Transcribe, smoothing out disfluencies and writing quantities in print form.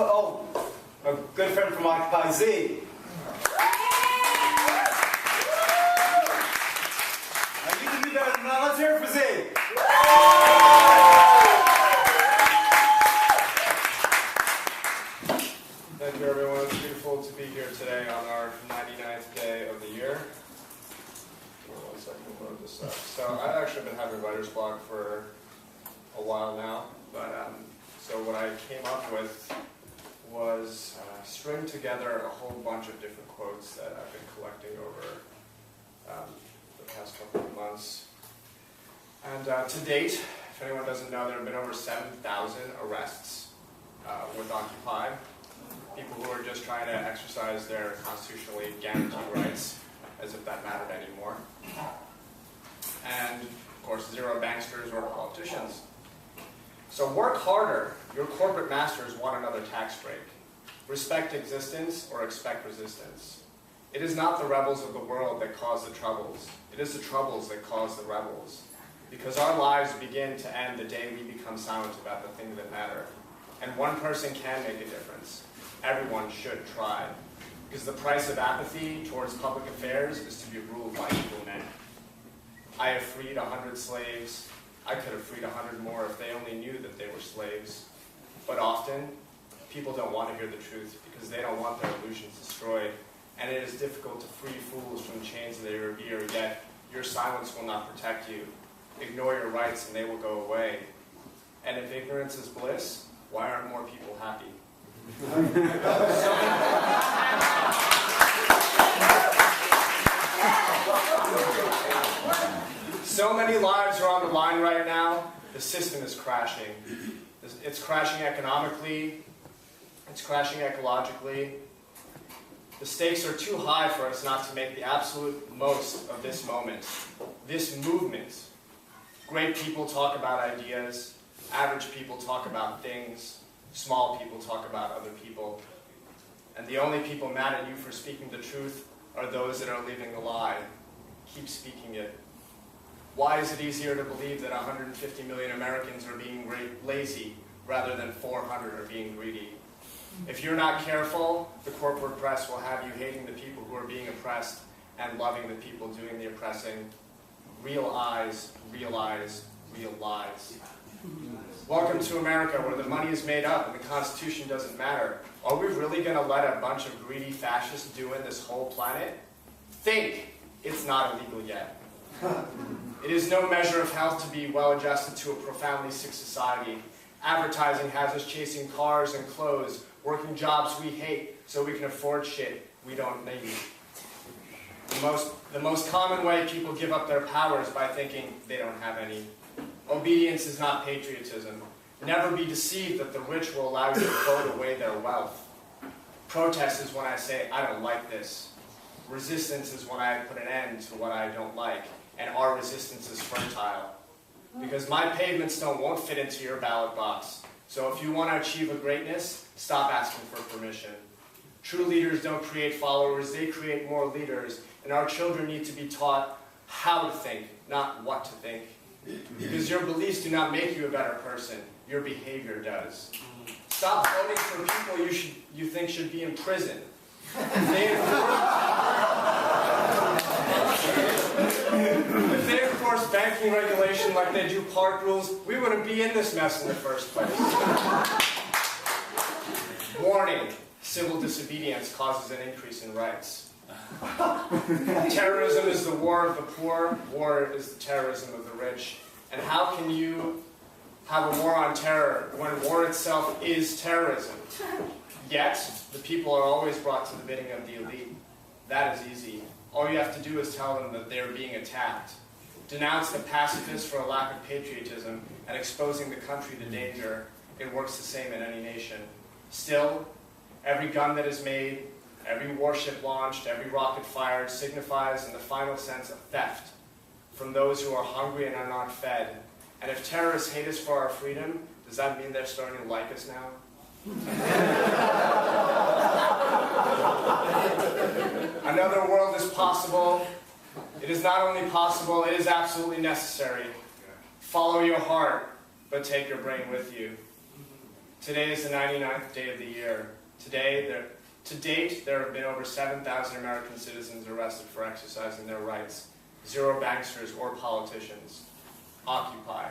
Oh, a good friend from Occupy Z. You can do better than that. Let's hear it for Z. Thank you, everyone. It's beautiful to be here today on our 99th day of the year. Give me 1 second to load this up. So I've actually been having writer's block for a while now, but so what I came up with was string together a whole bunch of different quotes that I've been collecting over the past couple of months. And to date, if anyone doesn't know, there have been over 7,000 arrests with Occupy. People who are just trying to exercise their constitutionally guaranteed rights, as if that mattered anymore. And, of course, zero banksters or politicians. So work harder. Your corporate masters want another tax break. Respect existence or expect resistance. It is not the rebels of the world that cause the troubles. It is the troubles that cause the rebels. Because our lives begin to end the day we become silent about the things that matter. And one person can make a difference. Everyone should try. Because the price of apathy towards public affairs is to be ruled by evil men. I have freed 100 slaves. I could have freed 100 more if they only knew that they were slaves. But often, people don't want to hear the truth because they don't want their illusions destroyed. And it is difficult to free fools from chains they revere, yet your silence will not protect you. Ignore your rights and they will go away. And if ignorance is bliss, why aren't more people happy? So many lives are on the line right now. The system is crashing. It's crashing economically. It's crashing ecologically. The stakes are too high for us not to make the absolute most of this moment, this movement. Great people talk about ideas. Average people talk about things. Small people talk about other people. And the only people mad at you for speaking the truth are those that are living a lie. Keep speaking it. Why is it easier to believe that 150 million Americans are being lazy rather than 400 are being greedy? If you're not careful, the corporate press will have you hating the people who are being oppressed and loving the people doing the oppressing. Real eyes, realize, real lies. Welcome to America, where the money is made up and the Constitution doesn't matter. Are we really going to let a bunch of greedy fascists do in this whole planet? Think it's not illegal yet. It is no measure of health to be well-adjusted to a profoundly sick society. Advertising has us chasing cars and clothes, working jobs we hate so we can afford shit we don't need. The most common way people give up their power is by thinking they don't have any. Obedience is not patriotism. Never be deceived that the rich will allow you to vote away their wealth. Protest is when I say, I don't like this. Resistance is when I put an end to what I don't like. And our resistance is fertile. Because my pavements won't fit into your ballot box. So if you want to achieve a greatness, stop asking for permission. True leaders don't create followers, they create more leaders. And our children need to be taught how to think, not what to think. Because your beliefs do not make you a better person, your behavior does. Stop voting for people you think should be in prison. If they enforce banking regulation like they do park rules, we wouldn't be in this mess in the first place. Warning, civil disobedience causes an increase in rights. Terrorism is the war of the poor, war is the terrorism of the rich. And how can you have a war on terror when war itself is terrorism? Yet, the people are always brought to the bidding of the elite. That is easy. All you have to do is tell them that they're being attacked. Denounce the pacifists for a lack of patriotism and exposing the country to danger. It works the same in any nation. Still, every gun that is made, every warship launched, every rocket fired signifies in the final sense a theft from those who are hungry and are not fed. And if terrorists hate us for our freedom, does that mean they're starting to like us now? Another world is possible. It is not only possible, it is absolutely necessary. Follow your heart, but take your brain with you. Today is the 99th day of the year. To date, there have been over 7,000 American citizens arrested for exercising their rights. 0 banksters or politicians. Occupy.